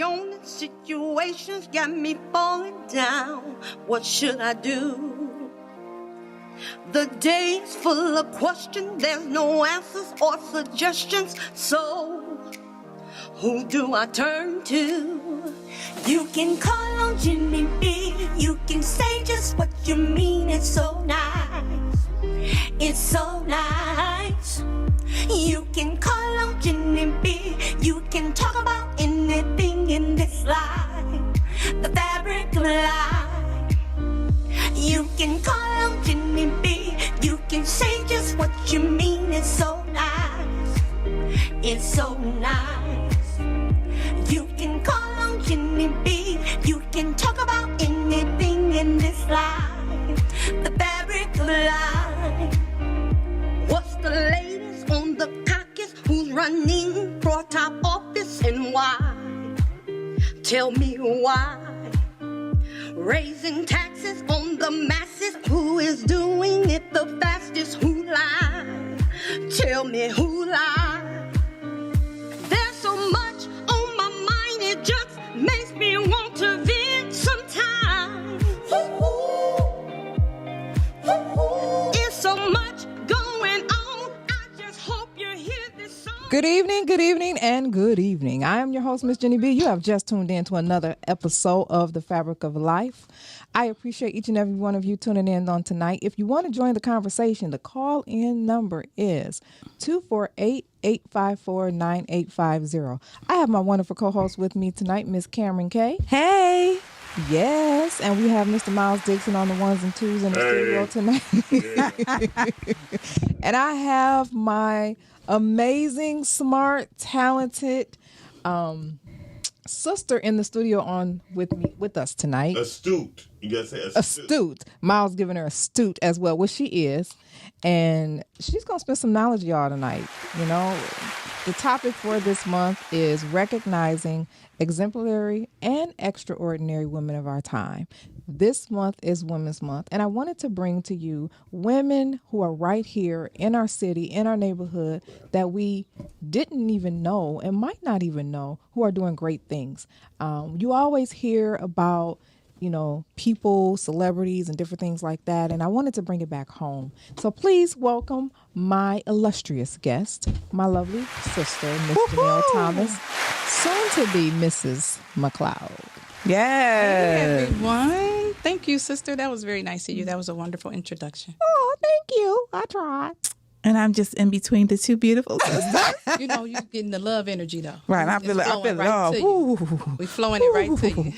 unknown situations got me falling down. What should I do? The day's full of questions, there's no answers or suggestions. So, who do I turn to? You can call on Jennie B. You can say just what you mean. It's so nice. It's so nice. You can call on Jennie B. You can talk about anything in this life. The fabric of life. You can call on Jennie B. You can say just what you mean. It's so nice. It's so nice. You can call on Jennie B. You can talk about anything in this life. The fabric of life. What's the latest on the caucus? Who's running for top office and why? Tell me why. Raising taxes on the masses. Who is doing it the fastest? Who lied? Tell me who lied. There's so much on my mind, it just makes me want to vent sometimes. It's so much going on. I just hope you hear this song. Good evening, and good evening. I am your host, Miss Jennie B. You have just tuned in to another episode of The Fabric of Life. I appreciate each and every one of you tuning in on tonight. If you want to join the conversation, the call-in number is 248-854-9850. I have my wonderful co-host with me tonight, Miss Cameron K. Hey. Yes, and we have Mr. Miles Dixon on the ones and twos in the studio tonight. And I have my amazing, smart, talented sister in the studio on with us tonight. Astute. You gotta say astute. Astute. Miles giving her astute as well, which she is. And she's gonna spend some knowledge, y'all, tonight. You know, the topic for this month is recognizing exemplary and extraordinary women of our time. This month is Women's Month, and I wanted to bring to you women who are right here in our city, in our neighborhood, that we didn't even know and might not even know, who are doing great things. You always hear about, you know, people, celebrities, and different things like that, and I wanted to bring it back home. So please welcome my illustrious guest, my lovely sister, Miss Janelle Thomas, soon to be Mrs. McLeod. Yes. Hey, everyone. Thank you, sister. That was very nice of you. That was a wonderful introduction. Oh, thank you. I tried. And I'm just in between the two beautiful sisters. You know, you're getting the love energy, though. Right. I It's feel it flowing all. to you. We're flowing it right to you.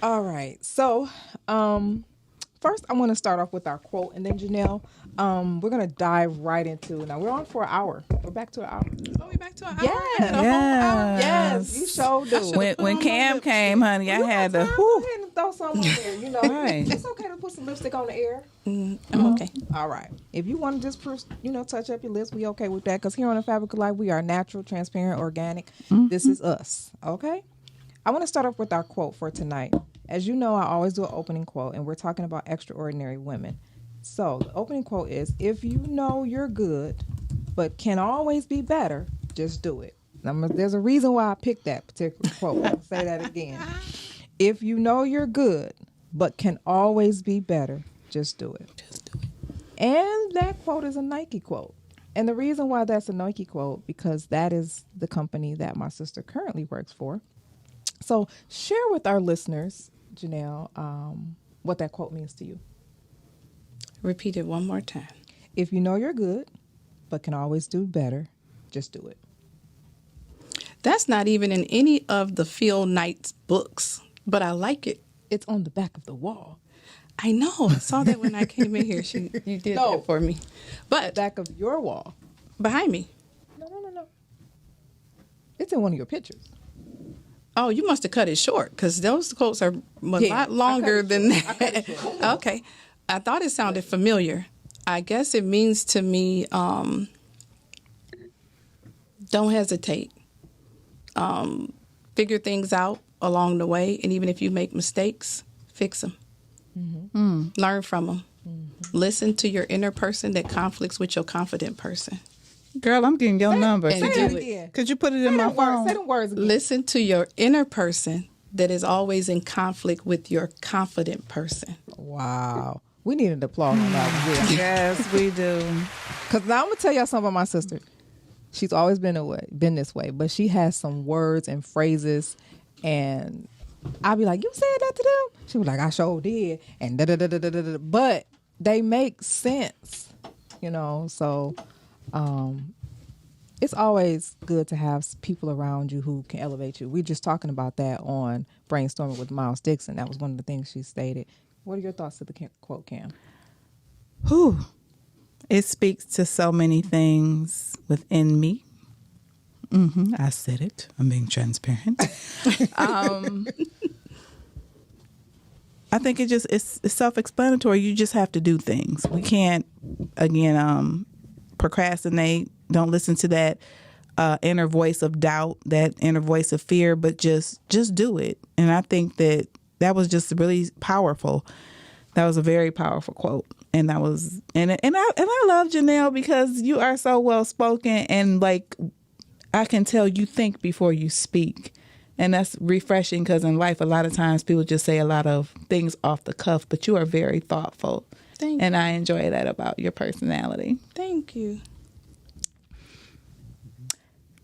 All right. So, first, I want to start off with our quote, and then Janelle, we're gonna dive right into. Now we're on for an hour. We're back to an hour. Oh, we back to an hour? Yes. I had a whole hour? Yes, you sure do. When Cam came, honey, I had to. Go ahead and throw something on there. You know, Right. it's okay to put some lipstick on the air. I'm okay. All right. If you want to just, touch up your lips, we okay with that. Because here on The Fabric of Life, we are natural, transparent, organic. This is us. Okay. I want to start off with our quote for tonight. As you know, I always do an opening quote, and we're talking about extraordinary women. So the opening quote is, if you know you're good, but can always be better, just do it. Now, there's a reason why I picked that particular quote. I'll say that again. If you know you're good, but can always be better, just do it. Just do it. And that quote is a Nike quote. And the reason why that's a Nike quote, because that is the company that my sister currently works for. So share with our listeners, Janelle, what that quote means to you. Repeat it one more time. If you know you're good, but can always do better, just do it. That's not even in any of the Phil Knight's books, but I like it. It's on the back of the wall. I know. I saw that when I came in here. You did that for me. But Back of your wall. behind me. No. It's in one of your pictures. Oh, you must have cut it short because those quotes are a lot longer than that. Okay. I thought it sounded familiar. I guess it means to me, don't hesitate. Figure things out along the way. And even if you make mistakes, fix them. Learn from them. Listen to your inner person that conflicts with your confident person. Girl, I'm getting your number. And Say do it it. again. Could you put it in Say my them words. phone? Say them words again. Listen to your inner person that is always in conflict with your confident person. Wow. We need an applause on that one. Yeah. Yes, we do. Because now I'm going to tell y'all something about my sister. She's always been this way, but she has some words and phrases, and I'll be like, you said that to them? She was like, I sure did. And da-da-da-da-da-da. But they make sense, you know, so it's always good to have people around you who can elevate you. We're just talking about that on Brainstorming with Miles Dixon. That was one of the things she stated. What are your thoughts to the quote, Cam? Whew. It speaks to so many things within me. I said it. I'm being transparent. I think it's self-explanatory. You just have to do things. We can't, again, procrastinate. Don't listen to that inner voice of doubt, that inner voice of fear, but just do it. And I think that was just really powerful. That was a very powerful quote. And that was, and I love Janelle because you are so well spoken, and like I can tell you think before you speak. And that's refreshing because in life, a lot of times people just say a lot of things off the cuff, but you are very thoughtful. Thank you. And I enjoy that about your personality. Thank you.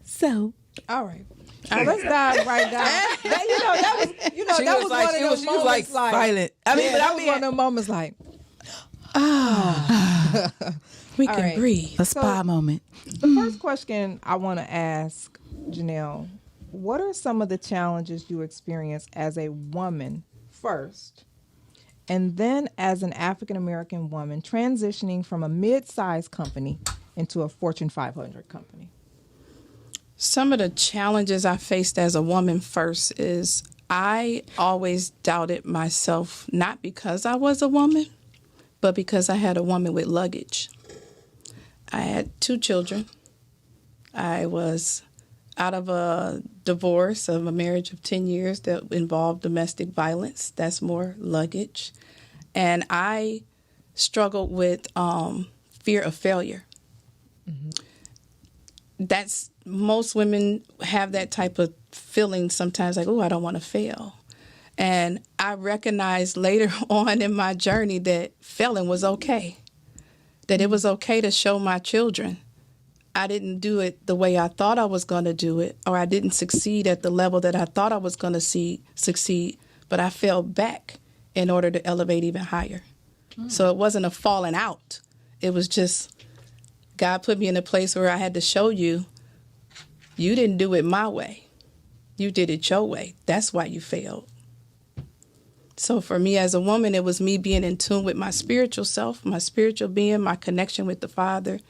So, All right. So let's dive right down. she that was was like, one of she those was moments like silent. I mean, yeah, but that I was mean, one of those moments like, We All can right. breathe. a spa moment. the first question I want to ask Janelle, what are some of the challenges you experience as a woman first, and then as an African-American woman transitioning from a mid-sized company into a Fortune 500 company? Some of the challenges I faced as a woman first is I always doubted myself, not because I was a woman, but because I had a woman with luggage. I had 2 children. I was out of a divorce of a marriage of 10 years that involved domestic violence. That's more luggage. And I struggled with fear of failure. That's, most women have that type of feeling sometimes, like, oh, I don't want to fail. And I recognized later on in my journey that failing was okay, that it was okay to show my children I didn't do it the way I thought I was going to do it, or I didn't succeed at the level that I thought I was going to succeed, but I fell back in order to elevate even higher. So it wasn't a falling out. It was just God put me in a place where I had to show you, you didn't do it my way. You did it your way. That's why you failed. So for me as a woman, it was me being in tune with my spiritual self, my spiritual being, my connection with the Father.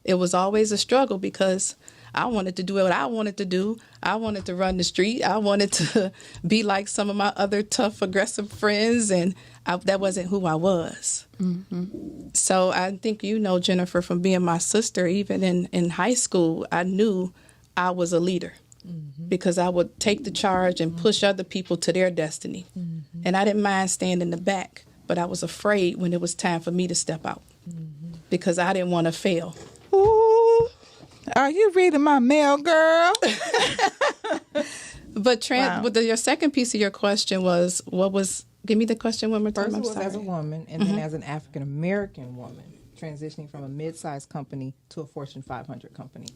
It was always a struggle because I wanted to do what I wanted to do. I wanted to run the street. I wanted to be like some of my other tough, aggressive friends, and that wasn't who I was. So I think you know, Jennifer, from being my sister, even in high school, I knew I was a leader because I would take the charge and push other people to their destiny. And I didn't mind staying in the back, but I was afraid when it was time for me to step out because I didn't want to fail. Ooh, are you reading my mail, girl? But your second piece of your question was, give me the question one more time. First I'm was sorry. as a woman, and then as an African-American woman transitioning from a mid-sized company to a Fortune 500 company.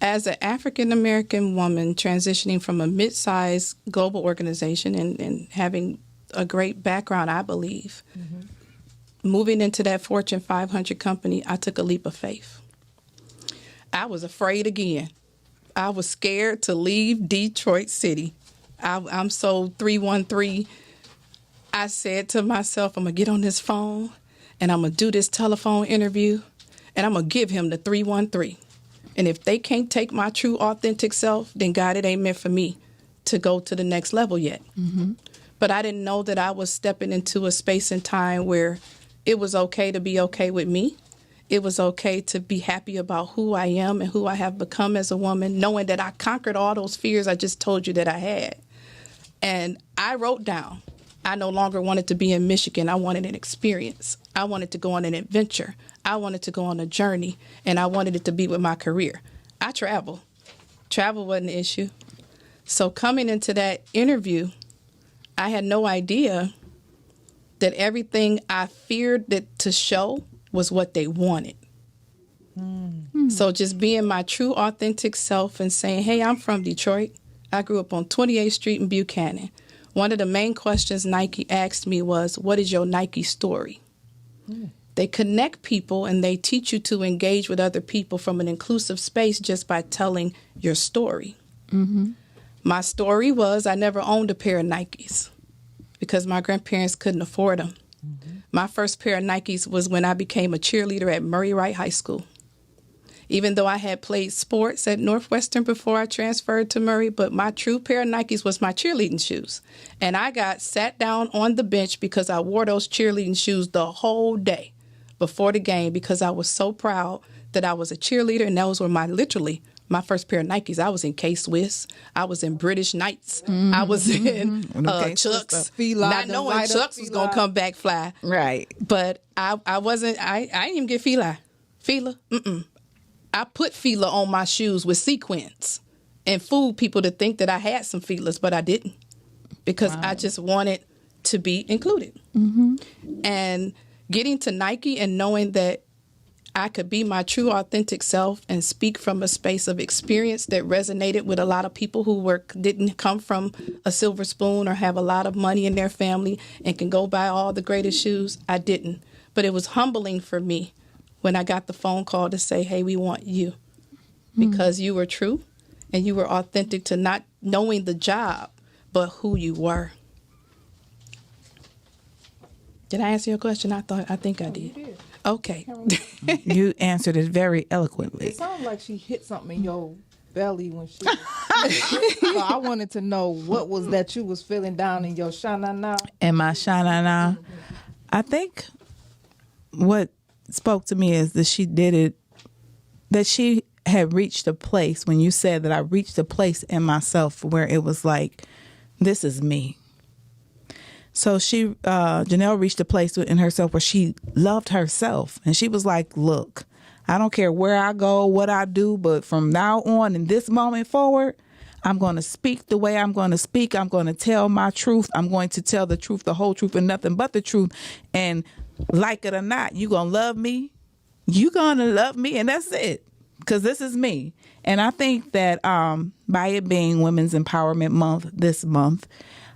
As an African-American woman transitioning from a mid-sized global organization and having a great background, I believe, moving into that Fortune 500 company, I took a leap of faith. I was afraid again. I was scared to leave Detroit City. I'm so 313. I said to myself, I'm going to get on this phone and I'm going to do this telephone interview and I'm going to give him the 313. And if they can't take my true, authentic self, then God, it ain't meant for me to go to the next level yet. But I didn't know that I was stepping into a space and time where it was okay to be okay with me. It was okay to be happy about who I am and who I have become as a woman, knowing that I conquered all those fears I just told you that I had. And I wrote down, I no longer wanted to be in Michigan. I wanted an experience. I wanted to go on an adventure. I wanted to go on a journey, and I wanted it to be with my career. I travel. Travel wasn't an issue. So coming into that interview, I had no idea that everything I feared that to show was what they wanted. So just being my true, authentic self and saying, hey, I'm from Detroit. I grew up on 28th Street in Buchanan. One of the main questions Nike asked me was, what is your Nike story? They connect people and they teach you to engage with other people from an inclusive space just by telling your story. My story was I never owned a pair of Nikes because my grandparents couldn't afford them. My first pair of Nikes was when I became a cheerleader at Murray Wright High School. Even though I had played sports at Northwestern before I transferred to Murray, but my true pair of Nikes was my cheerleading shoes. And I got sat down on the bench because I wore those cheerleading shoes the whole day before the game because I was so proud that I was a cheerleader, and those were my first pair of Nikes. I was in K-Swiss. I was in British Knights. I was in Chucks. Not knowing Chucks was going to come back fly. Right. But I wasn't, I didn't even get Fila. I put Fila on my shoes with sequins and fooled people to think that I had some Filas, but I didn't because I just wanted to be included. And getting to Nike and knowing that I could be my true authentic self and speak from a space of experience that resonated with a lot of people who didn't come from a silver spoon or have a lot of money in their family and can go buy all the greatest shoes. I didn't. But it was humbling for me when I got the phone call to say, hey, we want you because you were true and you were authentic to not knowing the job, but who you were. Did I answer your question? I think I did. You did. Okay. You answered it very eloquently. It sounded like she hit something in your belly when she. So I wanted to know what was that you was feeling down in your shanana. And my shanana. I think what spoke to me is that she did it, that she had reached a place when you said that I reached a place in myself where it was like, this is me. So Janelle reached a place in herself where she loved herself. And she was like, look, I don't care where I go, what I do, but from now on in this moment forward, I'm going to speak the way I'm going to speak. I'm going to tell my truth. I'm going to tell the truth, the whole truth, and nothing but the truth. And like it or not, you going to love me. You going to love me. And that's it. Because this is me. And I think that by it being Women's Empowerment Month this month,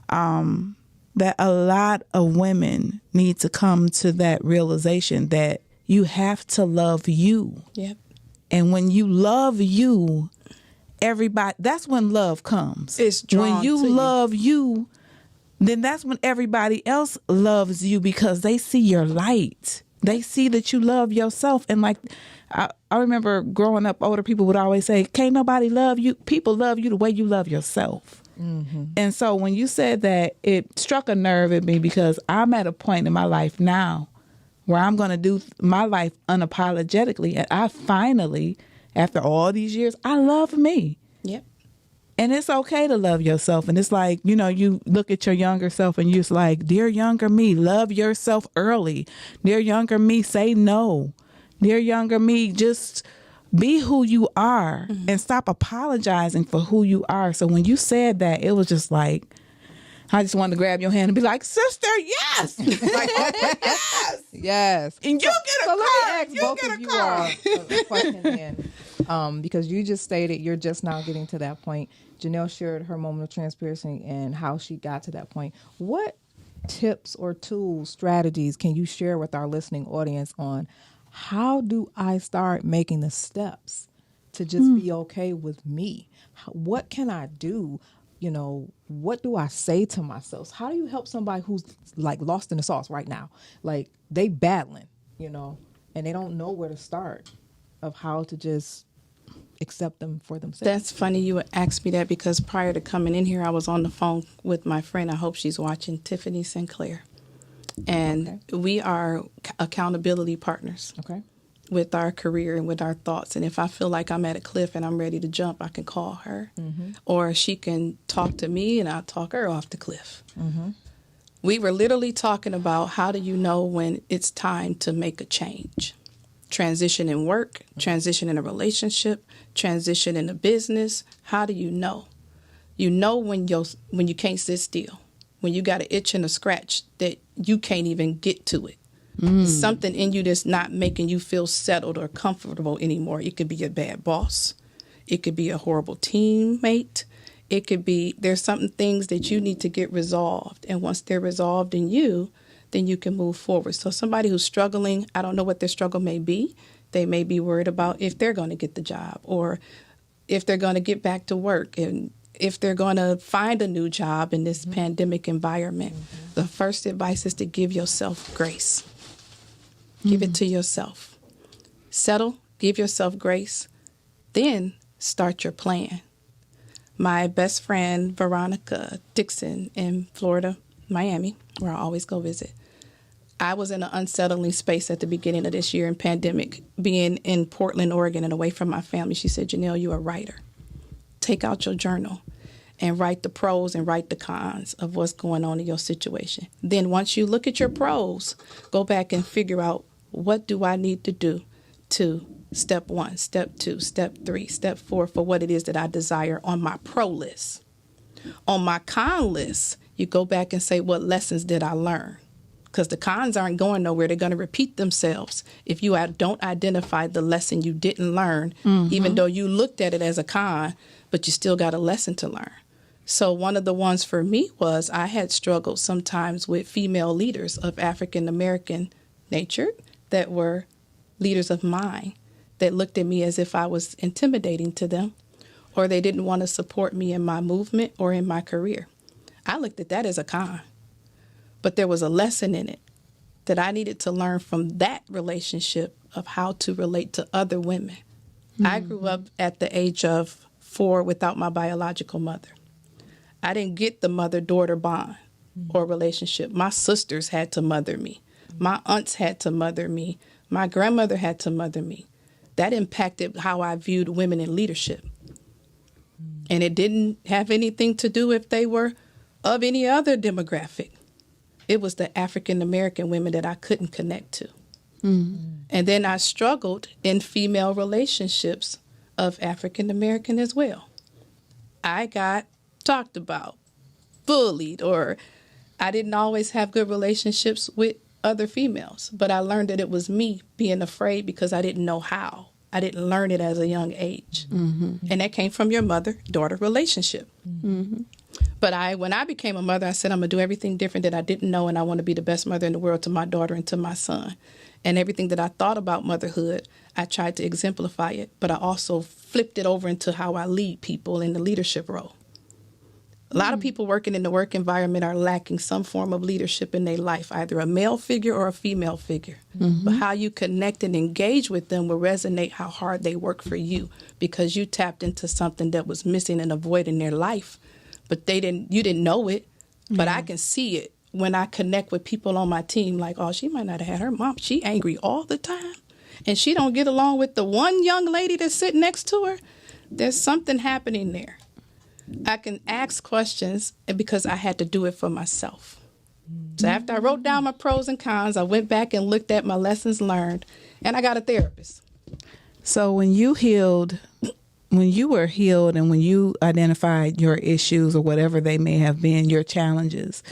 that a lot of women need to come to that realization that you have to love you. Yep. And when you love you, everybody, that's when love comes. It's drawn when you to love you, then that's when everybody else loves you because they see your light. They see that you love yourself. And like, I remember growing up, older people would always say, can't nobody love you. People love you the way you love yourself. And so when you said that, it struck a nerve in me because I'm at a point in my life now where I'm going to do my life unapologetically. And I finally, after all these years, I love me. Yep. And it's okay to love yourself. And it's like, you know, you look at your younger self and you're just like, dear younger me, love yourself early. Dear younger me, say no. Dear younger me, just be who you are and stop apologizing for who you are. So when you said that, it was just like, I just wanted to grab your hand and be like, sister, yes. Like, oh, yes. Yes. And you get a so car. Let me You ask both get of a you car. a question then. Because you just stated you're just now getting to that point. Janelle shared her moment of transparency and how she got to that point. What tips or tools, strategies can you share with our listening audience on how do I start making the steps to just be okay with me? What can I do? You know, what do I say to myself? How do you help somebody who's like lost in the sauce right now? Like they battling, you know, and they don't know where to start of how to just accept them for themselves. That's funny you would ask me that because prior to coming in here, I was on the phone with my friend. I hope she's watching, Tiffany Sinclair. And we are accountability partners with our career and with our thoughts. And if I feel like I'm at a cliff and I'm ready to jump, I can call her. Or she can talk to me and I'll talk her off the cliff. We were literally talking about how do you know when it's time to make a change? Transition in work, transition in a relationship, transition in a business. How do you know? You know when you can't sit still, when you got an itch and a scratch that you can't even get to it. It's something in you that's not making you feel settled or comfortable anymore. It could be a bad boss. It could be a horrible teammate. It could be there's some things that you need to get resolved. And once they're resolved in you, then you can move forward. So somebody who's struggling, I don't know what their struggle may be. They may be worried about if they're going to get the job or if they're going to get back to work and if they're going to find a new job in this pandemic environment. The first advice is to give yourself grace. Give it to yourself. Settle, give yourself grace, then start your plan. My best friend, Veronica Dixon in Florida, Miami, where I always go visit. I was in an unsettling space at the beginning of this year in pandemic, being in Portland, Oregon, and away from my family. She said, Janelle, you're a writer. Take out your journal and write the pros and write the cons of what's going on in your situation. Then once you look at your pros, go back and figure out what do I need to do to step 1, step 2, step 3, step 4 for what it is that I desire on my pro list. On my con list, you go back and say, what lessons did I learn? Because the cons aren't going nowhere. They're going to repeat themselves if you don't identify the lesson you didn't learn, even though you looked at it as a con, but you still got a lesson to learn. So one of the ones for me was I had struggled sometimes with female leaders of African American nature that were leaders of mine that looked at me as if I was intimidating to them or they didn't want to support me in my movement or in my career. I looked at that as a con, but there was a lesson in it that I needed to learn from that relationship of how to relate to other women. I grew up at the age of 4 without my biological mother. I didn't get the mother-daughter bond or relationship. My sisters had to mother me. My aunts had to mother me. My grandmother had to mother me. That impacted how I viewed women in leadership. And it didn't have anything to do if they were of any other demographic. It was the African American women that I couldn't connect to. And then I struggled in female relationships of African American as well. I got talked about, bullied, or I didn't always have good relationships with other females. But I learned that it was me being afraid because I didn't know how. I didn't learn it as a young age. And that came from your mother-daughter relationship. But when I became a mother, I said, I'm going to do everything different that I didn't know, and I want to be the best mother in the world to my daughter and to my son. And everything that I thought about motherhood, I tried to exemplify it, but I also flipped it over into how I lead people in the leadership role. A lot of people working in the work environment are lacking some form of leadership in their life, either a male figure or a female figure. But how you connect and engage with them will resonate how hard they work for you because you tapped into something that was missing and a void in their life. But you didn't know it, but I can see it when I connect with people on my team. Like, oh, she might not have had her mom. She angry all the time, and she don't get along with the one young lady that's sitting next to her. There's something happening there. I can ask questions because I had to do it for myself. So after I wrote down my pros and cons, I went back and looked at my lessons learned, and I got a therapist. So when you were healed and when you identified your issues or whatever they may have been, your challenges,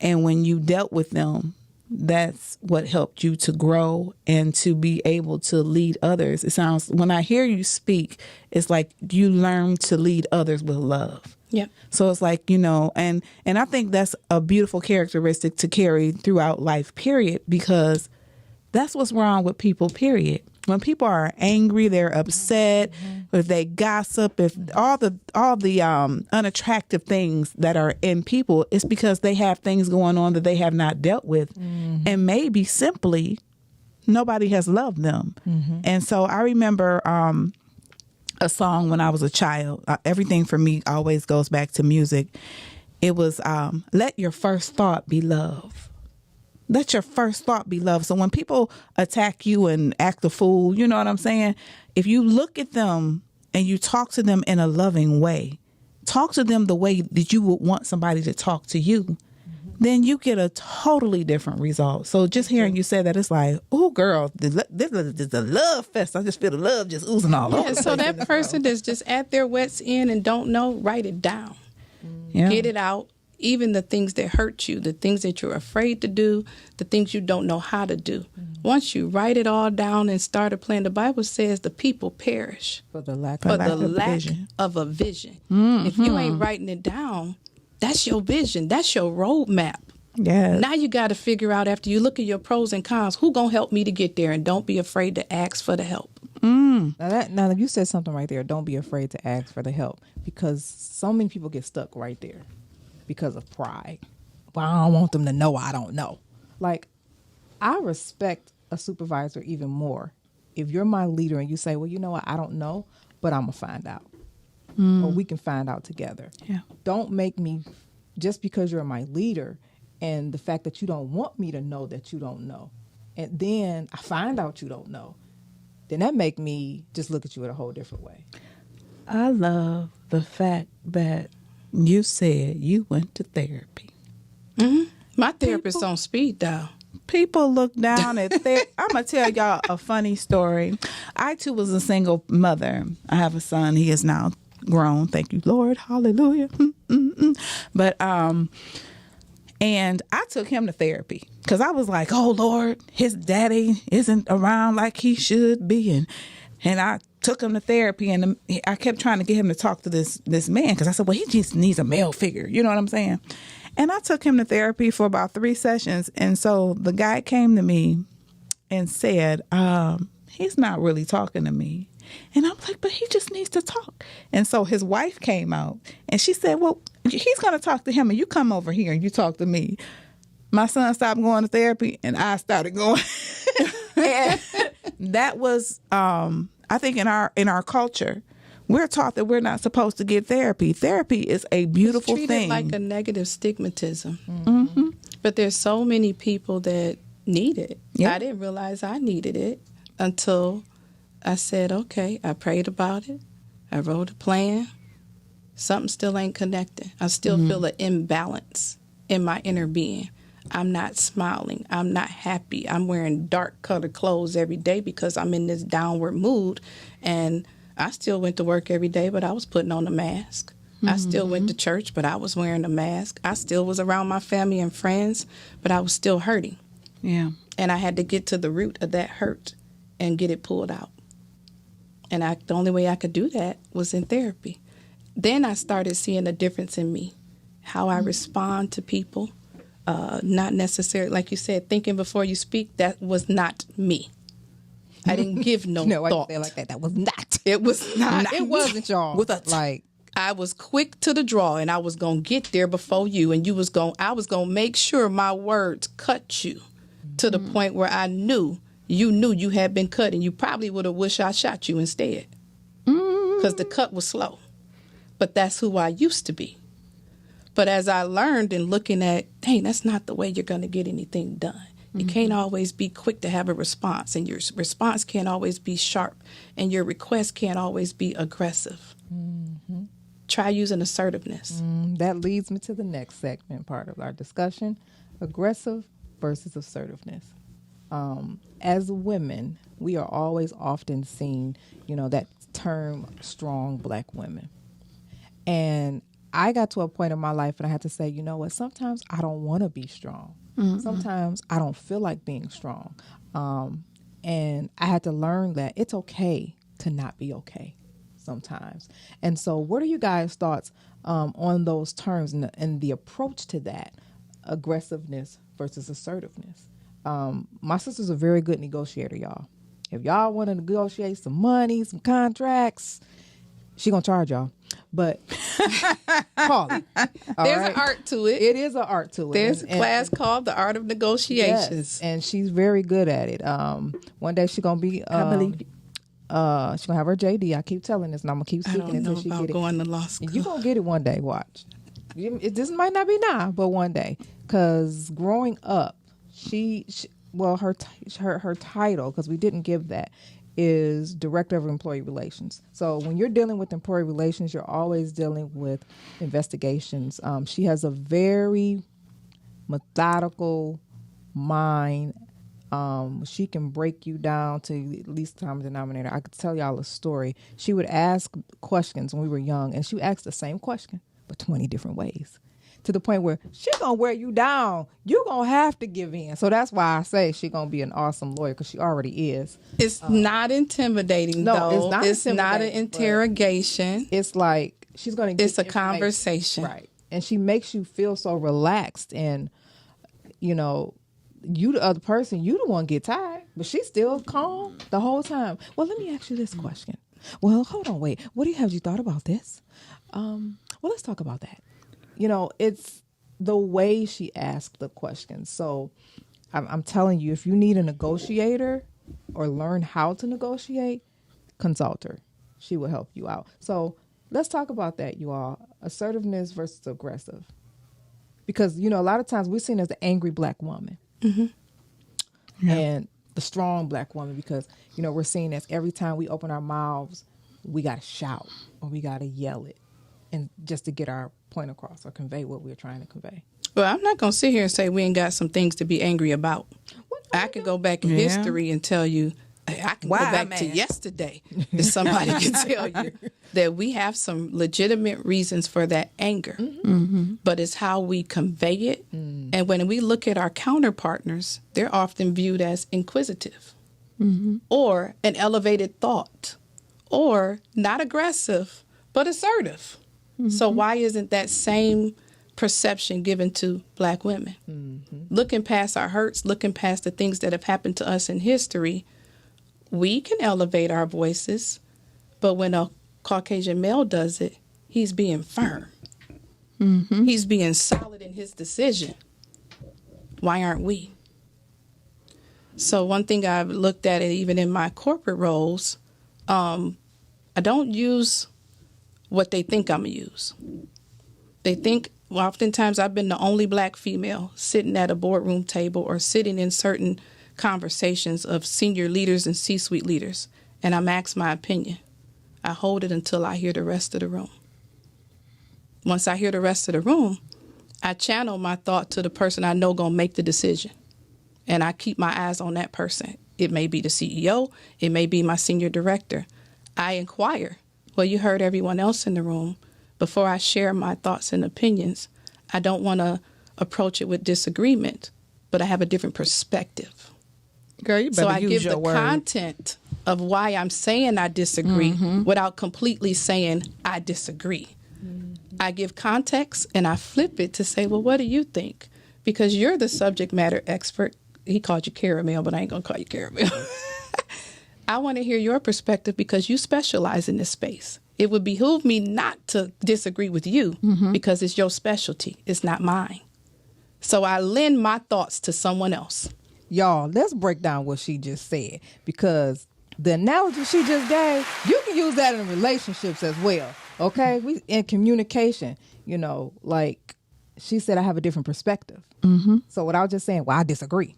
and when you dealt with them, that's what helped you to grow and to be able to lead others. It sounds, when I hear you speak, it's like you learn to lead others with love. Yep. So it's like, and I think that's a beautiful characteristic to carry throughout life, period, because that's what's wrong with people, period. When people are angry, they're upset, if they gossip, if all the unattractive things that are in people, it's because they have things going on that they have not dealt with. And maybe simply nobody has loved them. And so I remember a song when I was a child. Everything for me always goes back to music. It was Let Your First Thought Be Love. Let your first thought be love. So when people attack you and act a fool, you know what I'm saying? If you look at them and you talk to them in a loving way, talk to them the way that you would want somebody to talk to you, then you get a totally different result. So just hearing you say that, it's like, oh, girl, this is a love fest. I just feel the love just oozing all over. Yeah, so that person that's just at their wits end and don't know, write it down. Yeah. Get it out. Even the things that hurt you, the things that you're afraid to do, the things you don't know how to do. Once you write it all down and start a plan, the Bible says the people perish For the lack for of the lack vision. of a vision. If you ain't writing it down, that's your vision. That's your roadmap. Yeah. Now you got to figure out, after you look at your pros and cons, who going to help me to get there? And don't be afraid to ask for the help. Now you said something right there. Don't be afraid to ask for the help, because so many people get stuck right there because of pride. Well, I don't want them to know I don't know. Like, I respect a supervisor even more if you're my leader and you say, well, you know what, I don't know, but I'm going to find out. Or we can find out together. Yeah. Don't make me, just because you're my leader and the fact that you don't want me to know that you don't know, and then I find out you don't know, then that make me just look at you in a whole different way. I love the fact that you said you went to therapy. My therapist on speed dial. People look down at therapy. I'm going to tell y'all a funny story. I, too, was a single mother. I have a son. He is now grown. Thank you, Lord. Hallelujah. But, and I took him to therapy because I was like, oh, Lord, his daddy isn't around like he should be. And I took him to therapy, and I kept trying to get him to talk to this man because I said, well, he just needs a male figure. You know what I'm saying? And I took him to therapy for about 3 sessions. And so the guy came to me and said, he's not really talking to me. And I'm like, but he just needs to talk. And so his wife came out and she said, well, he's going to talk to him and you come over here and you talk to me. My son stopped going to therapy and I started going. And that was, I think in our culture, we're taught that we're not supposed to get therapy. Therapy is a beautiful It's thing. treated like a negative stigmatism. But there's so many people that need it. Yeah. I didn't realize I needed it until I said, okay, I prayed about it. I wrote a plan. Something still ain't connecting. I still feel an imbalance in my inner being. I'm not smiling. I'm not happy. I'm wearing dark colored clothes every day because I'm in this downward mood. And I still went to work every day, but I was putting on a mask. I still went to church, but I was wearing a mask. I still was around my family and friends, but I was still hurting. Yeah. And I had to get to the root of that hurt and get it pulled out. And the only way I could do that was in therapy. Then I started seeing a difference in me, how I respond to people. Not necessarily, like you said, thinking before you speak, that was not me. I didn't give no No, I thought. say it like that. That was not. It was not. It wasn't, y'all. With a like, I was quick to the draw, and I was gonna get there before you, and I was gonna make sure my words cut you to the point where I knew you had been cut, and you probably would have wished I shot you instead, because the cut was slow. But that's who I used to be. But as I learned in looking at, hey, that's not the way you're gonna get anything done. You can't always be quick to have a response, and your response can't always be sharp, and your request can't always be aggressive. Try using assertiveness. that leads me to the next segment part of our discussion: aggressive versus assertiveness. As women, we are always often seen, that term strong black women. And I got to a point in my life and I had to say, you know what, sometimes I don't want to be strong. Sometimes I don't feel like being strong. And I had to learn that it's okay to not be okay sometimes. And so what are you guys' thoughts on those terms and the approach to that, aggressiveness versus assertiveness? My sister's a very good negotiator, y'all. If y'all want to negotiate some money, some contracts, she gonna charge y'all. But call it. There's an art to it. It is an art to it. There's a class called The Art of Negotiations. Yes, and she's very good at it. One day she's gonna be. I believe you. She's gonna have her JD. I keep telling this, and I'm gonna keep I speaking don't know until she about get it. going to law school. You gonna get it one day. Watch. This might not be now, but one day. Because growing up, her title, because we didn't give that, is Director of Employee Relations. So when you're dealing with employee relations, you're always dealing with investigations. She has a very methodical mind. She can break you down to the least common denominator. I could tell y'all a story. She would ask questions when we were young, and she would ask the same question, but 20 different ways, to the point where she's going to wear you down. You're going to have to give in. So that's why I say she's going to be an awesome lawyer, because she already is. It's not intimidating, no, though. It's not an interrogation. It's like she's going to get It's a conversation. Right. And she makes you feel so relaxed, and, you know, you the other person, you the one get tired, but she's still calm the whole time. Well, let me ask you this question. Well, hold on, wait. Have you thought about this? Well, let's talk about that. You know, it's the way she asked the question. So I'm telling you, if you need a negotiator or learn how to negotiate, consult her. She will help you out. So let's talk about that, you all. Assertiveness versus aggressive. Because, you know, a lot of times we're seen as the angry black woman. Mm-hmm. Yeah. And the strong black woman, because, you know, we're seen as every time we open our mouths, we got to shout or we got to yell it, and just to get our point across or convey what we're trying to convey. Well, I'm not going to sit here and say we ain't got some things to be angry about. I could go back in history and tell you, I can go back to yesterday if somebody can tell you that we have some legitimate reasons for that anger. Mm-hmm. But it's how we convey it. Mm. And when we look at our counterpartners, they're often viewed as inquisitive or an elevated thought or not aggressive, but assertive. Mm-hmm. So why isn't that same perception given to black women? Mm-hmm. Looking past our hurts, looking past the things that have happened to us in history, we can elevate our voices, but when a Caucasian male does it, he's being firm. Mm-hmm. He's being solid in his decision. Why aren't we? So one thing I've looked at, even in my corporate roles, I don't use what they think I'm going to use. They think, well, oftentimes I've been the only black female sitting at a boardroom table or sitting in certain conversations of senior leaders and C-suite leaders, and I'm asked my opinion. I hold it until I hear the rest of the room. Once I hear the rest of the room, I channel my thought to the person I know gonna make the decision, and I keep my eyes on that person. It may be the CEO, it may be my senior director. I inquire, well, you heard everyone else in the room. Before I share my thoughts and opinions, I don't want to approach it with disagreement, but I have a different perspective. Girl, you better use your word. So I give the content of why I'm saying I disagree without completely saying I disagree. Mm-hmm. I give context and I flip it to say, well, what do you think? Because you're the subject matter expert. He called you caramel, but I ain't going to call you caramel. I want to hear your perspective because you specialize in this space. It would behoove me not to disagree with you because it's your specialty. It's not mine. So I lend my thoughts to someone else. Y'all, let's break down what she just said, because the analogy she just gave, you can use that in relationships as well. Okay? We in communication, you know, like she said, I have a different perspective. Mm-hmm. So without just saying, well, I disagree.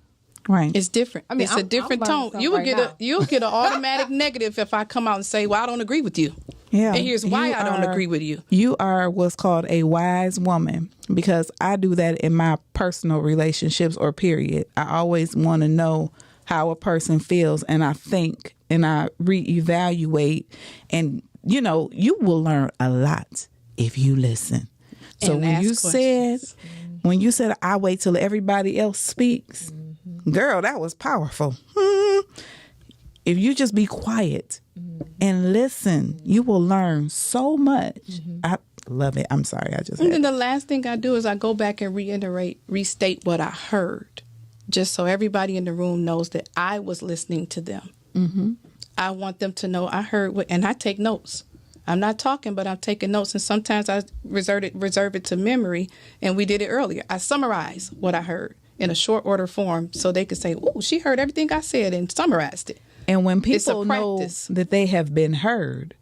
Right. It's different. I mean, it's a different tone. You'll get an automatic negative if I come out and say, well, I don't agree with you. Yeah. And here's why I don't agree with you. You are what's called a wise woman, because I do that in my personal relationships or period. I always want to know how a person feels, and I think and I reevaluate, and you know, you will learn a lot if you listen. So and when you said I wait till everybody else speaks, girl, that was powerful. If you just be quiet and listen, you will learn so much. I love it. I'm sorry. And then the last thing I do is I go back and restate what I heard, just so everybody in the room knows that I was listening to them. Mm-hmm. I want them to know I heard and I take notes. I'm not talking, but I'm taking notes. And sometimes I reserve it to memory. And we did it earlier. I summarize what I heard in a short order form so they could say, oh, she heard everything I said and summarized it. And when people know that they have been heard,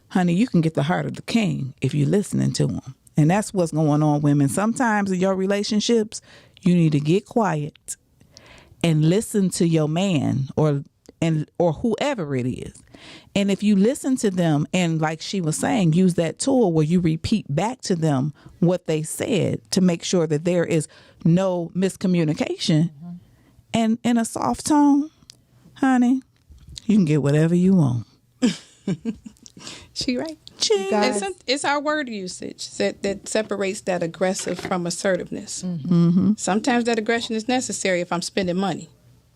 honey, you can get the heart of the king if you're listening to them. And that's what's going on, women. Sometimes in your relationships, you need to get quiet and listen to your man or whoever it is, And if you listen to them and, like she was saying, use that tool where you repeat back to them what they said to make sure that there is no miscommunication, and in a soft tone, honey, you can get whatever you want. She right. Guys, It's our word usage that separates that aggressive from assertiveness. Sometimes that aggression is necessary if I'm spending money.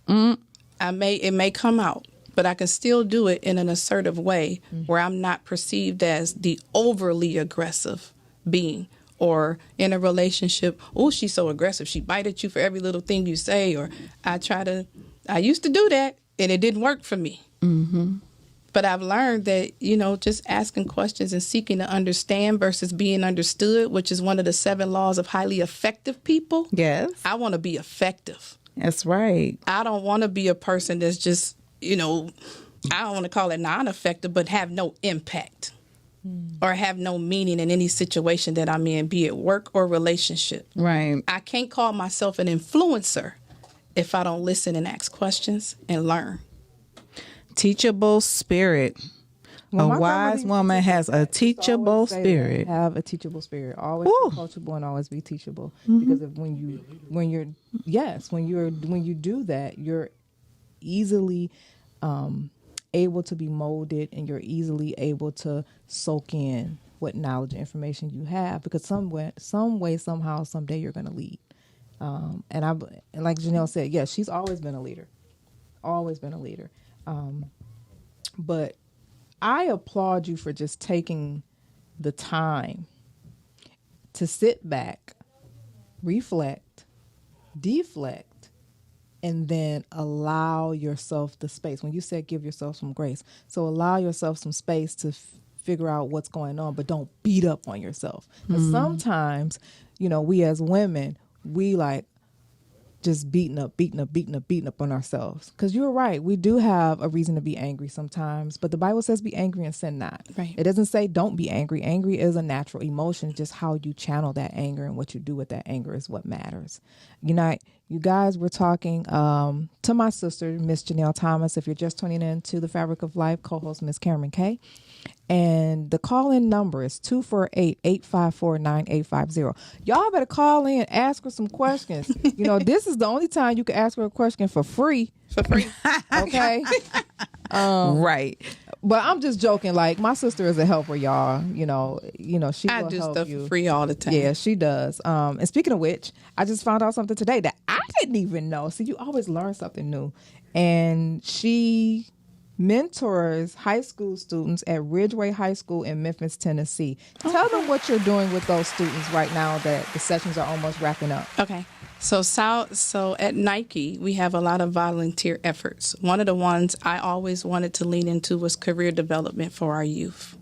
It may come out, but I can still do it in an assertive way where I'm not perceived as the overly aggressive being. Or in a relationship, oh, she's so aggressive. She bite at you for every little thing you say. Or I used to do that and it didn't work for me. But I've learned that, just asking questions and seeking to understand versus being understood, which is one of the 7 laws of highly effective people. Yes. I want to be effective. That's right. I don't want to be a person that's just, I don't want to call it non-effective, but have no impact or have no meaning in any situation that I'm in, be it work or relationship. Right. I can't call myself an influencer if I don't listen and ask questions and learn. Teachable spirit. Well, a wise woman has a teachable spirit. Have a teachable spirit. Always be coachable and always be teachable. Because when you do that, you're easily able to be molded, and you're easily able to soak in what knowledge and information you have. Because some way, somehow, someday you're going to lead. And like Janelle said, yes, she's always been a leader. Always been a leader. But I applaud you for just taking the time to sit back, reflect, deflect, and then allow yourself the space. When you said give yourself some grace, so allow yourself some space to figure out what's going on, but don't beat up on yourself. Because sometimes, we as women, we like just beating up on ourselves. Because you're right, we do have a reason to be angry sometimes, but the Bible says be angry and sin not. Right. It doesn't say don't be angry. Angry is a natural emotion. Just how you channel that anger and what you do with that anger is what matters. You guys were talking to my sister, Miss Janelle Thomas. If you're just tuning in to The Fabric of Life, co-host Miss Cameron Kay. And the call-in number is 248-854-9850. Y'all better call in, ask her some questions. This is the only time you can ask her a question for free. For free. Okay? Right. But I'm just joking. Like, my sister is a helper, y'all. She I will do help stuff you. for free all the time. Yeah, she does. And speaking of which, I just found out something today that I didn't even know. See, you always learn something new. And she mentors high school students at Ridgeway High School in Memphis, Tennessee. Tell them what you're doing with those students right now that the sessions are almost wrapping up. Okay. So at Nike, we have a lot of volunteer efforts. One of the ones I always wanted to lean into was career development for our youth.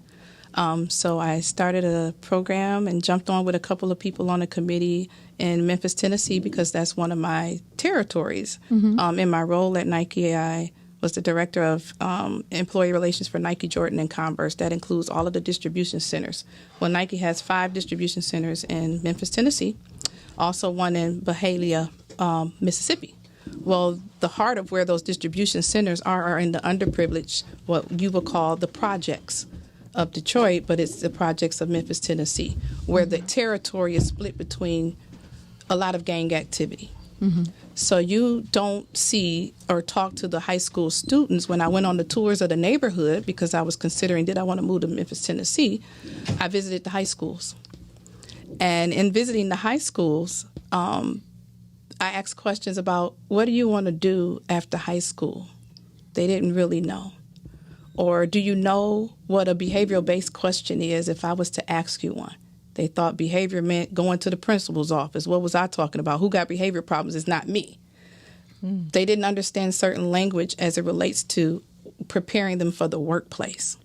So I started a program and jumped on with a couple of people on a committee in Memphis, Tennessee, because that's one of my territories. In my role at Nike, I was the director of employee relations for Nike, Jordan, and Converse. That includes all of the distribution centers. Well, Nike has 5 distribution centers in Memphis, Tennessee, also one in Byhalia, Mississippi. Well, the heart of where those distribution centers are in the underprivileged, what you would call the projects of Detroit, but it's the projects of Memphis, Tennessee, where the territory is split between a lot of gang activity. So you don't see or talk to the high school students. When I went on the tours of the neighborhood, because I was considering, did I want to move to Memphis, Tennessee, I visited the high schools. And in visiting the high schools, I asked questions about, what do you want to do after high school? They didn't really know. Or do you know what a behavioral-based question is if I was to ask you one? They thought behavior meant going to the principal's office. What was I talking about? Who got behavior problems? It's not me. They didn't understand certain language as it relates to preparing them for the workplace.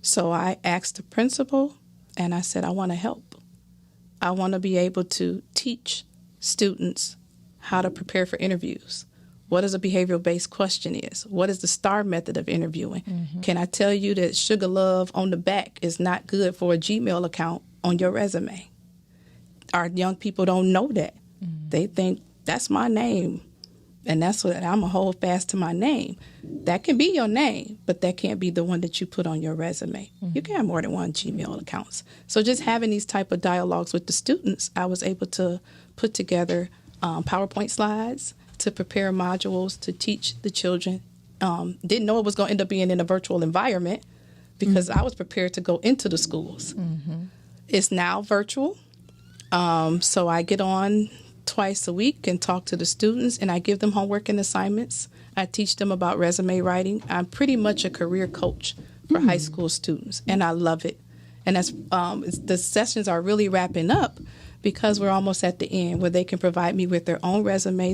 So I asked the principal, and I said, I want to help. I want to be able to teach students how to prepare for interviews. What is a behavioral-based question is? What is the STAR method of interviewing? Can I tell you that Sugar Love on the back is not good for a Gmail account on your resume? Our young people don't know that. They think, that's my name. And that's what I'm going to hold fast to my name. That can be your name, but that can't be the one that you put on your resume. You can have more than one Gmail accounts. So just having these type of dialogues with the students, I was able to put together PowerPoint slides to prepare modules to teach the children. Didn't know it was going to end up being in a virtual environment because I was prepared to go into the schools. It's now virtual. So I get on twice a week and talk to the students, and I give them homework and assignments. I teach them about resume writing. I'm pretty much a career coach for high school students, and I love it. And that's the sessions are really wrapping up because we're almost at the end where they can provide me with their own resume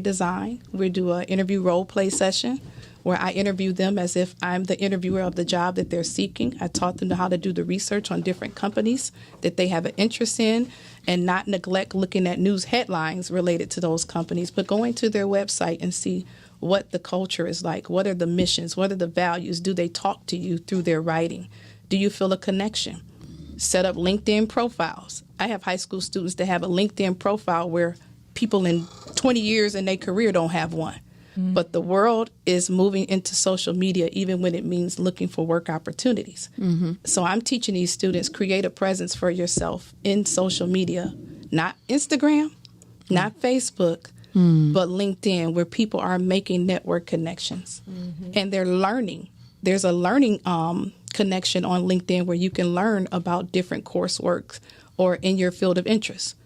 design. We do an interview role play session where I interview them as if I'm the interviewer of the job that they're seeking. I taught them how to do the research on different companies that they have an interest in and not neglect looking at news headlines related to those companies, but going to their website and see what the culture is like. What are the missions? What are the values? Do they talk to you through their writing? Do you feel a connection? Set up LinkedIn profiles. I have high school students that have a LinkedIn profile where people in 20 years in their career don't have one. But the world is moving into social media, even when it means looking for work opportunities. So I'm teaching these students, create a presence for yourself in social media, not Instagram, not Facebook, but LinkedIn, where people are making network connections. And they're learning. There's a learning connection on LinkedIn where you can learn about different coursework or in your field of interest.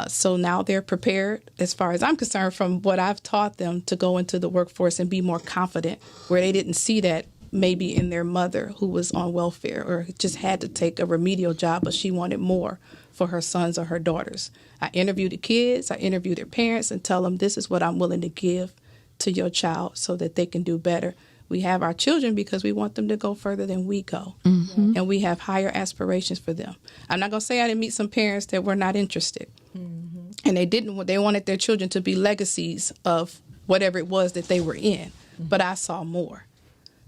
So now they're prepared, as far as I'm concerned, from what I've taught them to go into the workforce and be more confident, where they didn't see that maybe in their mother who was on welfare or just had to take a remedial job, but she wanted more for her sons or her daughters. I interview the kids, I interview their parents and tell them this is what I'm willing to give to your child so that they can do better. We have our children because we want them to go further than we go. And we have higher aspirations for them. I'm not going to say I didn't meet some parents that were not interested. And they wanted their children to be legacies of whatever it was that they were in. But I saw more.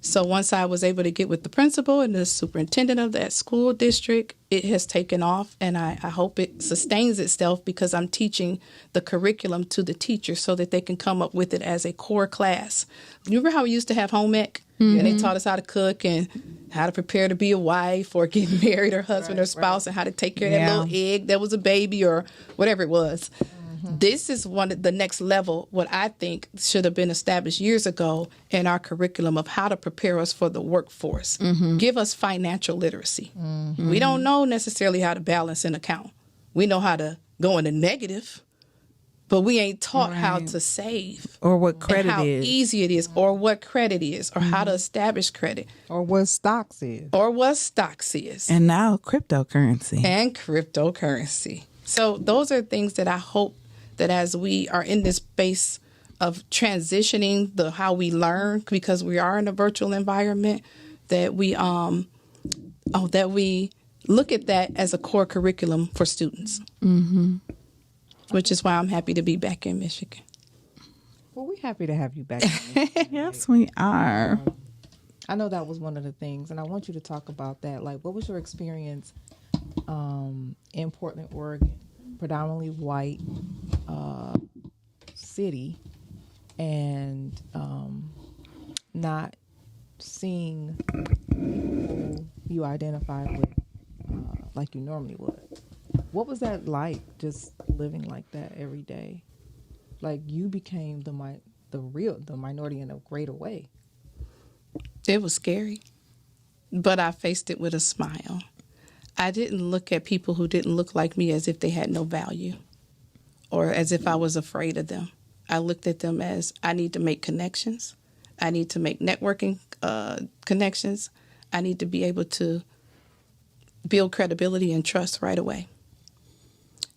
So once I was able to get with the principal and the superintendent of that school district, it has taken off, and I hope it sustains itself because I'm teaching the curriculum to the teachers so that they can come up with it as a core class. You remember how we used to have home ec? And they taught us how to cook and how to prepare to be a wife or get married or husband or spouse and how to take care of that little egg that was a baby or whatever it was. This is one of the next level, what I think should have been established years ago in our curriculum of how to prepare us for the workforce. Give us financial literacy. We don't know necessarily how to balance an account. We know how to go in the negative, but we ain't taught how to save. Or what credit how is. easy it is, or what credit is, or how to establish credit. Or what stocks is. Or what stocks is. And now cryptocurrency. And cryptocurrency. So those are things that I hope that as we are in this space of transitioning how we learn, because we are in a virtual environment, that we look at that as a core curriculum for students. Which is why I'm happy to be back in Michigan. Well, we're happy to have you back. Yes, we are. I know that was one of the things, and I want you to talk about that. Like, what was your experience in Portland, Oregon, predominantly white city, and not seeing people you identify with like you normally would? What was that like, just living like that every day? Like, you became the minority in a greater way. It was scary, but I faced it with a smile. I didn't look at people who didn't look like me as if they had no value or as if I was afraid of them. I looked at them as I need to make connections. I need to make networking connections. I need to be able to build credibility and trust right away.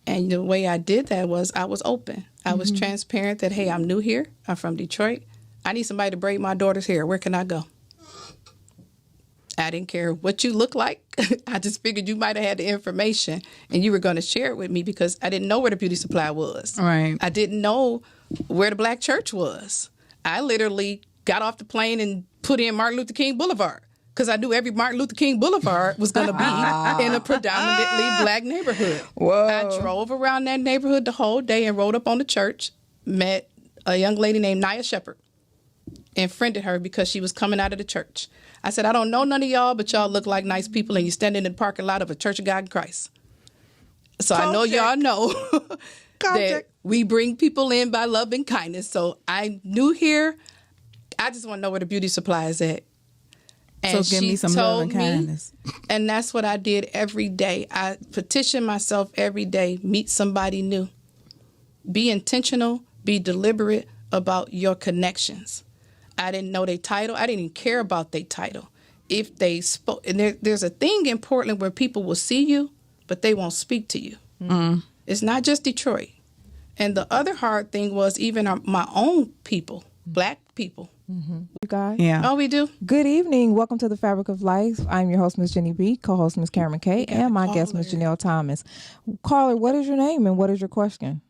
And the way I did that was I was open. I was transparent that, hey, I'm new here. I'm from Detroit. I need somebody to braid my daughter's hair. Where can I go? I didn't care what you look like. I just figured you might have had the information and you were going to share it with me because I didn't know where the beauty supply was. Right. I didn't know where the black church was. I literally got off the plane and put in Martin Luther King Boulevard because I knew every Martin Luther King Boulevard was going to be in a predominantly black neighborhood. Whoa. I drove around that neighborhood the whole day and rode up on the church, met a young lady named Nia Shepherd and friended her because she was coming out of the church. I said, I don't know none of y'all, but y'all look like nice people, and you standing in the parking lot of a Church of God in Christ. So I know y'all know that we bring people in by love and kindness. So I knew here, I just want to know where the beauty supply is at. And so give me some love and kindness. And that's what I did every day. I petition myself every day, meet somebody new. Be intentional, be deliberate about your connections. I didn't know their title. I didn't even care about their title. If they spoke, and there's a thing in Portland where people will see you, but they won't speak to you. Mm. It's not just Detroit. And the other hard thing was even my own people, Black people. Mm-hmm. You guys? Yeah. Oh, we do? Good evening. Welcome to The Fabric of Life. I'm your host, Miss Jennie B., co-host, Miss Cameron K., and my guest, Miss Janelle Thomas. Caller, what is your name and what is your question?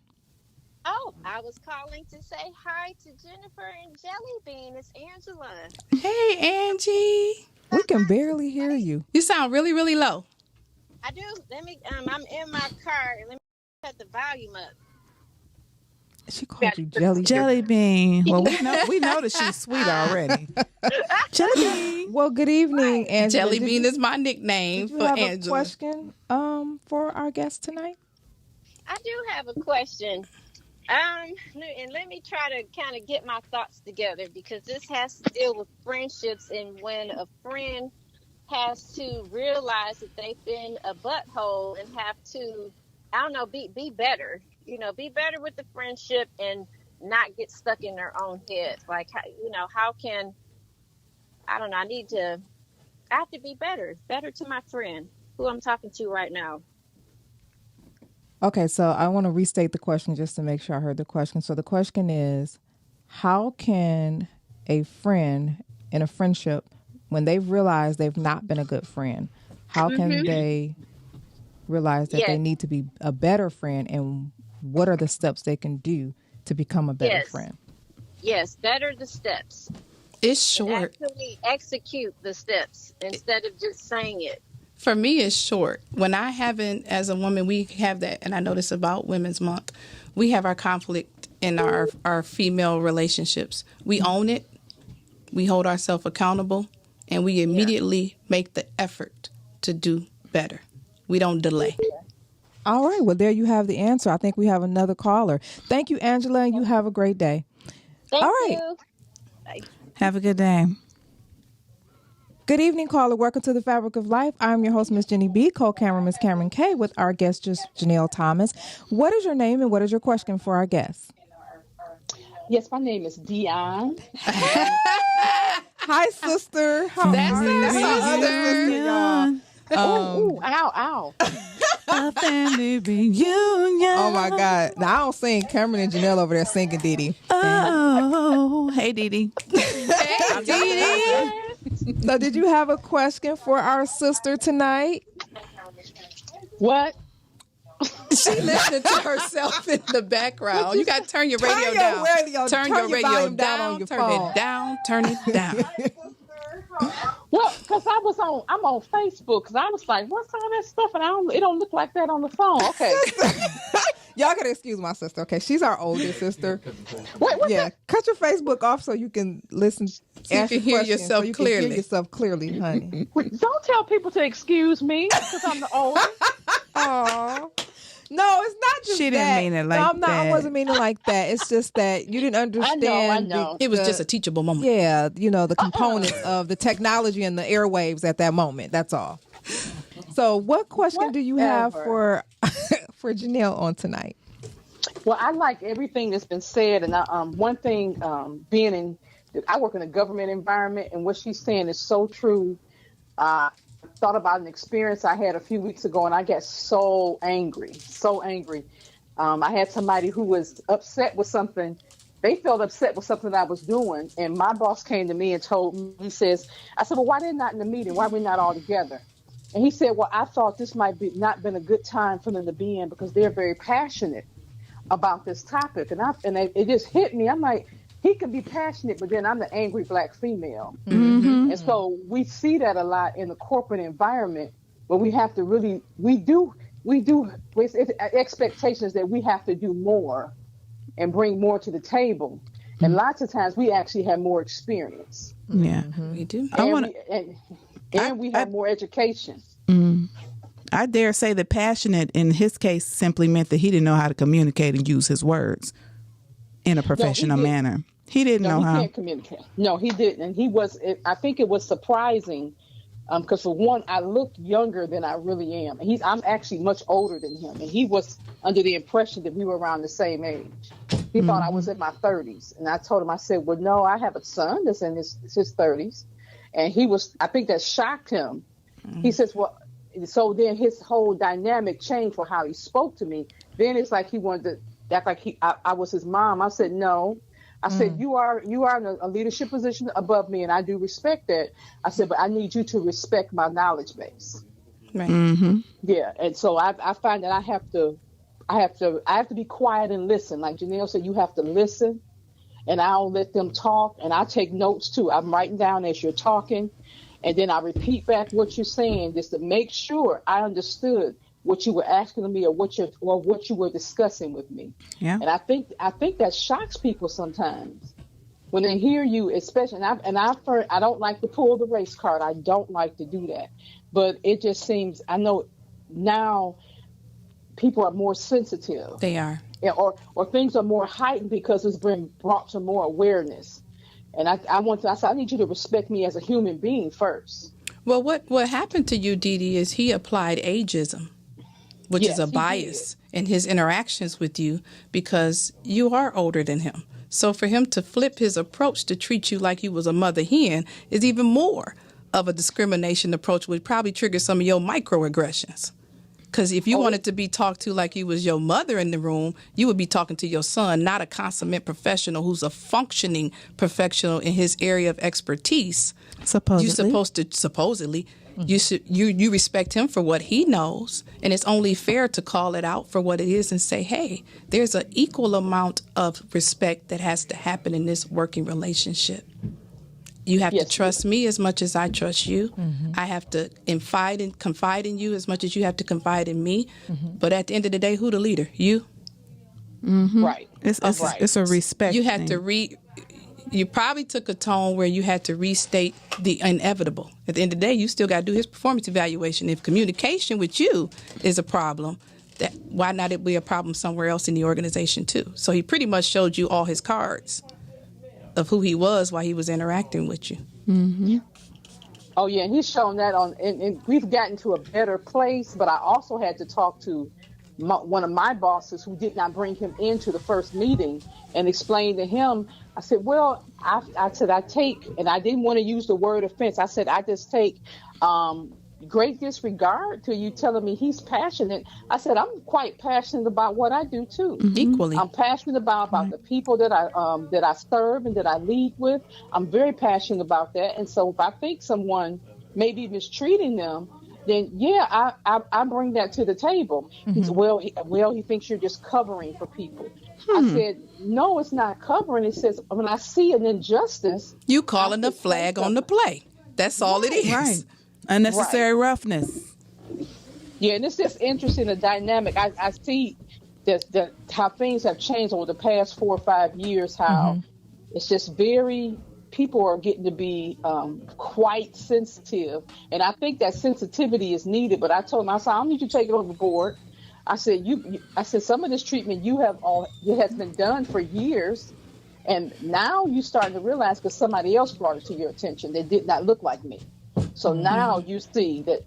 Oh, I was calling to say hi to Jennifer and Jelly Bean. It's Angela. Hey, Angie. We can barely hear you. You sound really, really low. I do. Let me. I'm in my car. Let me cut the volume up. She called you Jelly Bean. Well, we know that she's sweet already. Jelly Bean. Well, good evening, Angela. Jelly Bean is my nickname for Angela. Angela. A question for our guest tonight? I do have a question. And let me try to kind of get my thoughts together, because this has to deal with friendships, and when a friend has to realize that they've been a butthole and have to, I don't know, be better. Be better with the friendship and not get stuck in their own heads. Like, how can, I don't know, I have to be better to my friend who I'm talking to right now. Okay, so I want to restate the question just to make sure I heard the question. So the question is, how can a friend in a friendship, when they've realized they've not been a good friend, how can they realize that they need to be a better friend, and what are the steps they can do to become a better friend? Yes, better the steps. It's short. And actually execute the steps instead of just saying it. For me, it's short. When I haven't, as a woman, we have that, and I know this about Women's Month, we have our conflict in our female relationships. We own it, we hold ourselves accountable, and we immediately make the effort to do better. We don't delay. All right. Well, there you have the answer. I think we have another caller. Thank you, Angela, and you have a great day. Thank All right. you. Bye. Have a good day. Good evening, caller. Welcome to The Fabric of Life. I'm your host, Miss Jennie B., co-camera Miss Cameron K., with our guest, Janelle Thomas. What is your name and what is your question for our guest? Yes, my name is Dion. Hi, sister. That's our sister. Y'all. Ooh, ow. A family reunion. Oh, my God. Now, I don't sing. Cameron and Janelle over there singing Didi. Oh, hey, Didi. Hey, Didi. So did you have a question for our sister tonight? What? She listening to herself in the background. You got to turn your radio down. Turn your radio down on your phone. Turn it down. Well, because I'm on Facebook, because I was like, what's all that stuff? And it don't look like that on the phone. Okay. Y'all gotta excuse my sister, okay? She's our oldest sister. What's that? Cut your Facebook off so you can listen. So you can hear yourself clearly. Can hear yourself clearly, honey. Don't tell people to excuse me, because I'm the oldest. Aww. No, it's not just She didn't that. mean it like no, that. I wasn't meaning like that. It's just that you didn't understand. I know. It was just a teachable moment. Yeah, the components of the technology and the airwaves at that moment. That's all. So what question do you have for Janelle on tonight? Well, I like everything that's been said. And one thing, I work in a government environment, and what she's saying is so true. Thought about an experience I had a few weeks ago, and I got so angry. I had somebody who was upset with something. They felt upset with something I was doing, and my boss came to me and told me, I said, well, why they're not in the meeting? Why are we not all together? And he said, well, I thought this might be not been a good time for them to be in, because they're very passionate about this topic. And it just hit me. I'm like, he can be passionate, but then I'm the angry Black female. Mm-hmm. And so we see that a lot in the corporate environment, where we have to really, we do with expectations that we have to do more and bring more to the table. And lots of times we actually have more experience. Yeah. We do. And we have more education. I dare say that passionate in his case simply meant that he didn't know how to communicate and use his words in a professional manner. He didn't know how. He can't communicate. No, he didn't. And he was, I think it was surprising because for one, I looked younger than I really am. I'm actually much older than him. And he was under the impression that we were around the same age. He thought I was in my 30s. And I told him, I said, well, no, I have a son that's in his 30s. And I think that shocked him. He says, well, so then his whole dynamic changed for how he spoke to me. Then it's like he wanted to act like I was his mom. I said, no. I said, you are in a leadership position above me, and I do respect that. I said, but I need you to respect my knowledge base. Right. Mm-hmm. Yeah, and so I find that I have to be quiet and listen. Like Janelle said, you have to listen, and I'll let them talk, and I take notes too. I'm writing down as you're talking, and then I repeat back what you're saying just to make sure I understood what you were asking of me or what you were discussing with me. Yeah. And I think that shocks people sometimes when they hear you, especially. And I've heard, I don't like to pull the race card. I don't like to do that, but it just seems, I know now people are more sensitive. They are. Yeah, or things are more heightened because it's been brought to more awareness. And I said, I need you to respect me as a human being first. Well, what happened to you, Dee Dee, is he applied ageism, which is a bias in his interactions with you because you are older than him. So for him to flip his approach to treat you like you was a mother hen is even more of a discrimination approach, would probably trigger some of your microaggressions. Because if you wanted to be talked to like you was your mother in the room, you would be talking to your son, not a consummate professional who's a functioning professional in his area of expertise. Supposedly. You're supposed to, supposedly, you respect him for what he knows, and it's only fair to call it out for what it is and say, hey, there's an equal amount of respect that has to happen in this working relationship. You have to trust me as much as I trust you. Mm-hmm. I have to confide in you as much as you have to confide in me. Mm-hmm. But at the end of the day, who the leader? You. Mm-hmm. Right. It's a respect. You had to you probably took a tone where you had to restate the inevitable. At the end of the day, you still got to do his performance evaluation. If communication with you is a problem, why not it be a problem somewhere else in the organization too? So he pretty much showed you all his cards of who he was while he was interacting with you. Mm-hmm. Oh yeah, and he's shown that and we've gotten to a better place. But I also had to talk to one of my bosses who did not bring him into the first meeting and explain to him. I said, well, I take, and I didn't want to use the word offense. I said, I just take great disregard to you telling me he's passionate. I said, I'm quite passionate about what I do too. Mm-hmm. Equally. I'm passionate about the people that I serve and that I lead with. I'm very passionate about that. And so if I think someone may be mistreating them, then yeah, I bring that to the table. Mm-hmm. He said, he thinks you're just covering for people. I said, no, it's not covering. It says, when I see an injustice, you calling the flag on the play. That's all it is. Right. Unnecessary roughness. Yeah, and it's just interesting, the dynamic. I see that how things have changed over the past 4 or 5 years, how it's just people are getting to be quite sensitive. And I think that sensitivity is needed. But I told him, I said, I don't need you to take it overboard. I said, some of this treatment it has been done for years. And now you're starting to realize because somebody else brought it to your attention that did not look like me. So now you see that,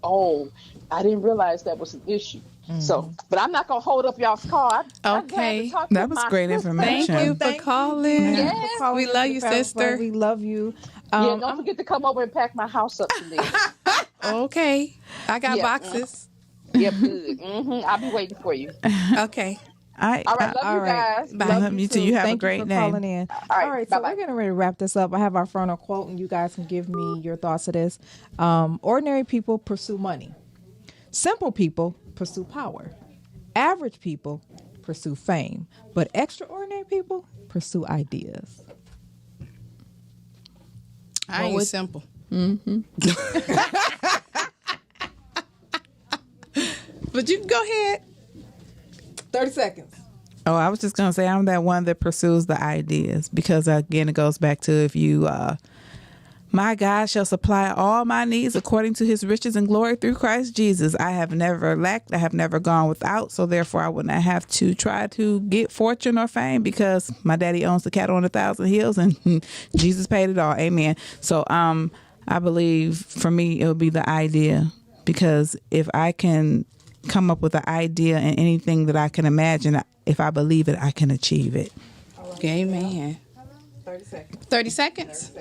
I didn't realize that was an issue. Mm-hmm. So, but I'm not going to hold up y'all's call. Okay. That was great information. Thank you for calling. Yes. We love you, sister. We love you. Don't forget to come over and pack my house up today. Okay. I got boxes. Yep, good. I'll be waiting for you. Okay. All right, love you guys. Bye. Love you too. You have a great day. Calling in. All right, so we're getting ready to wrap this up. I have our final quote, and you guys can give me your thoughts of this. Ordinary people pursue money. Simple people pursue power. Average people pursue fame. But extraordinary people pursue ideas. I ain't simple. Mm-hmm. But you can go ahead. 30 seconds. Oh, I was just going to say I'm that one that pursues the ideas, because again, it goes back to, if you, my God shall supply all my needs according to his riches and glory through Christ Jesus. I have never lacked. I have never gone without. So therefore, I would not have to try to get fortune or fame, because my daddy owns the cattle on 1,000 hills and Jesus paid it all. Amen. So I believe for me, it would be the idea, because if I can come up with an idea and anything that I can imagine, if I believe it, I can achieve it. Amen. 30 seconds. 30 seconds?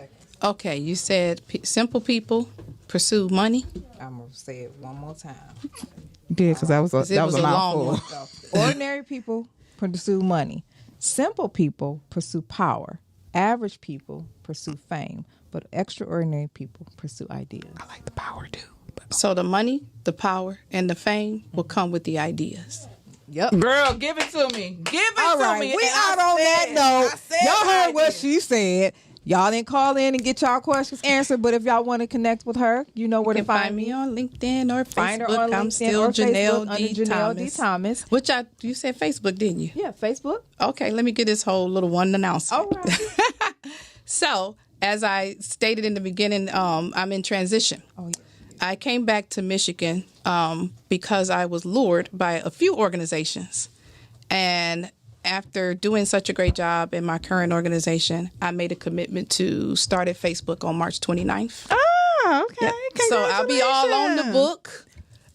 Okay, you said simple people pursue money. I'm going to say it one more time. Yeah, because that was a long mouthful. one. Ordinary people pursue money. Simple people pursue power. Average people pursue fame. But extraordinary people pursue ideas. I like the power too. So the money, the power, and the fame will come with the ideas. Yep. Girl, give it to me. Give it All to right, me. we And out I on said- that I said note. Y'all heard my what idea. she said. Y'all didn't call in and get y'all questions answered, but if y'all want to connect with her, you know where You to can find me on LinkedIn or Facebook. Find her on I'm LinkedIn still or Janelle Facebook D. under Janelle D. Thomas. Thomas. Which you said Facebook, didn't you? Yeah, Facebook. Okay, let me get this whole little one announcement. All right. So, as I stated in the beginning, I'm in transition. Oh, yeah. I came back to Michigan because I was lured by a few organizations. And after doing such a great job in my current organization, I made a commitment to start at Facebook on March 29th. Oh, okay. Yep. So I'll be all on the book.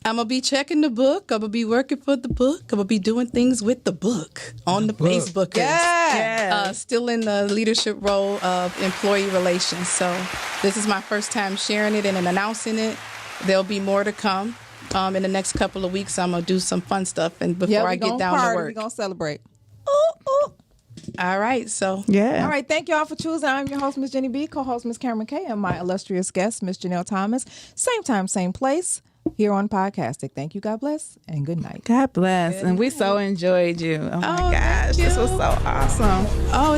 I'm going to be checking the book. I'm going to be working for the book. I'm going to be doing things with the book on the Facebookers. Yeah. Still in the leadership role of employee relations. So this is my first time sharing it and announcing it. There'll be more to come. In the next couple of weeks, I'm going to do some fun stuff and before I get down to work. We're going to celebrate. All right. So Yeah. All right. Thank y'all for choosing. I'm your host, Miss Jennie B, co-host, Miss Cameron K, and my illustrious guest, Miss Janelle Thomas. Same time, same place, here on Podcastic. Thank you. God bless, and good night. God bless. And we so enjoyed you. Oh my Oh, gosh. thank This was you. so awesome. Oh,